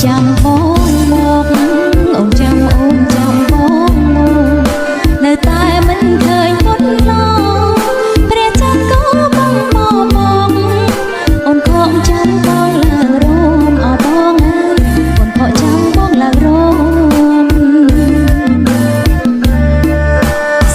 ចាំបងមកអូនចាំបងមកនៅតែមិនឃើញពុតឡងព្រះច័ន្ទក៏បងមកអូនខកចាំបងឡើងរោមអបងអើយអូនខកចាំបងឡើងរោម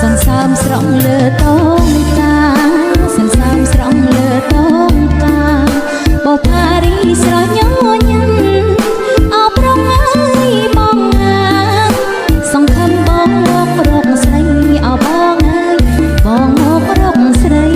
សន្សើមស្រង់លើតងតាសន្សើមស្រង់លើតងតាបោផារីស្រញញញឹមអបរងអើយបងណាសង្ឃឹមបងមករកស្រីអបងអើយបងមករកស្រី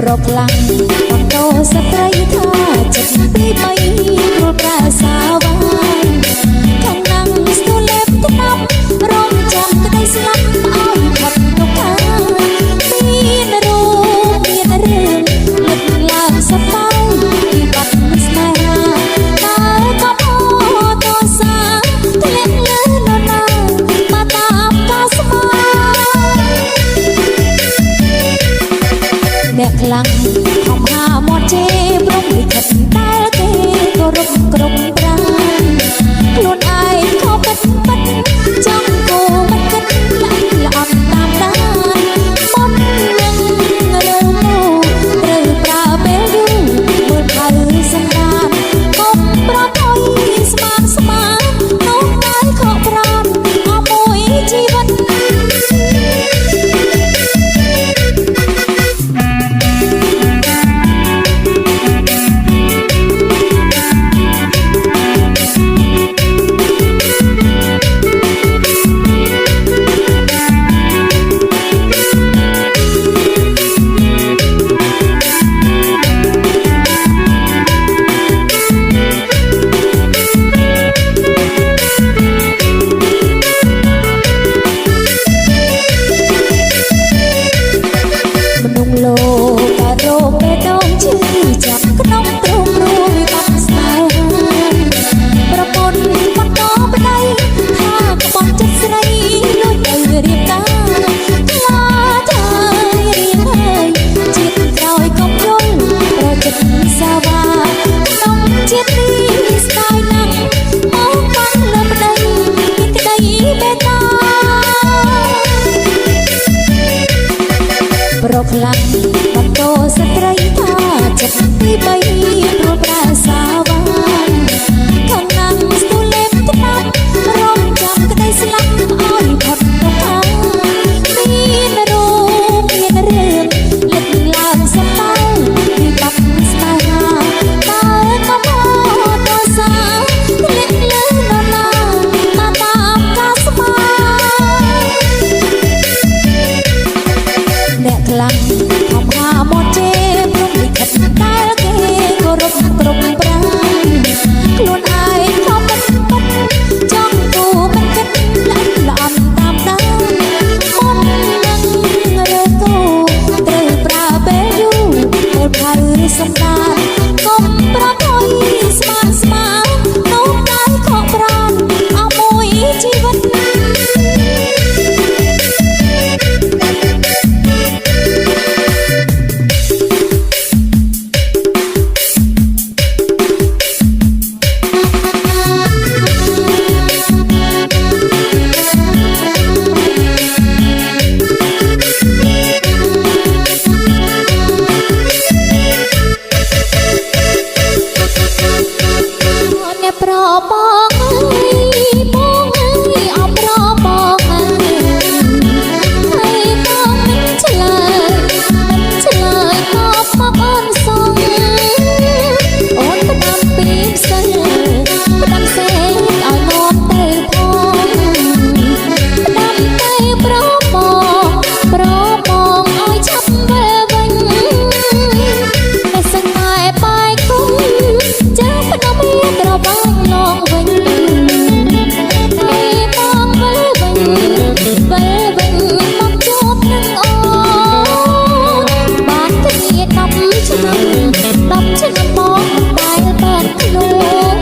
រកខ្លាំងបងតោស្ត្រីថាចិត្តពីបីព្រោះប្រាសាវាយខាងណាំងស្ទូលេបថ្នាំរងចាំក្តីស្លាប់ឲ្យផុតទុកខាមានរូបមានរឿងលឹកឡើងសប្បាយពីបាត់ស្នេហាតើក៏តោសាធ្លាក់លើនរណាមកតាមកាស្មាអ្នកខ្លាំងខំហាមាត់ជេរព្រមលិខិតតែគេគោរពគ្រប់ប្រាំខ្លួនឯងខកពិតពិតចង់គោមិនគិតល្អអត់តាមដានមុននឹងរើមកត្រូវប្រើពេលយូរមើលថៅសន្តានកុំប្រថុយស្មានស្មាននោះតែខកប្រាណអស់មួយជីវិតរកខ្លាំងបងតោស្ត្រីថាចិត្តពីបីព្រោះប្រាសាវាយខាងណាំងស្ទូលេបថ្នាំរងចាំក្តីស្លាប់ឲ្យផុតទុកខាមានរូបមានរឿងលឹកឡើងសប្បាយពីបាត់ស្នេហាតើក៏តោសាធ្លាក់លើនរណាមកតាមកាស្មាអ្នកខ្លាំងខំហាមាត់ជេរព្រមលិខិតតែគេគោរពគ្រប់ប្រាំខ្លួនឯងខំពិតពិតចង់គូមិនគិតល្អអន់តាមដានមុននឹងរើគូត្រូវប្រើពេលយូរមើលថៅសន្តានកុំប្រថុយស្មានស្មាននោះតែខកប្រាណអស់មួយជីវិតប្របងអើយបងអើយអបប្របងអើយហើយបងមិនឆ្លើយក៏មកអូនសងអូនផ្ដាំពីផ្សេងផ្ដាំសេងឲ្យមកទៅផងផ្ដាំទៅប្របងឲ្យឆាប់វិលវិញតែសឹងតែបាយគុំចាផ្ដាំមានត្របាញ់លងវិញតែបងវិលវិញមកជួបនឹងអូនបានគ្នា10ឆ្នាំមកតែបានខ្លួន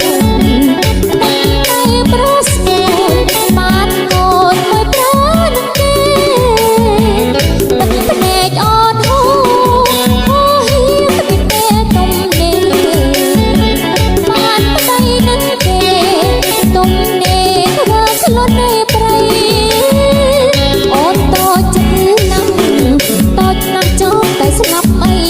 តែប្រស្នេហ៍បានកូនមួយប្រានឹងគេទឹកភ្នែកអត់ហូរហូរហៀពីពេលទុំនេះបានប្តីនឹងគេទុំនេះរើខ្លួននៅព្រៃអូនតូចចិត្តណាស់ចោលតែស្លាប់អី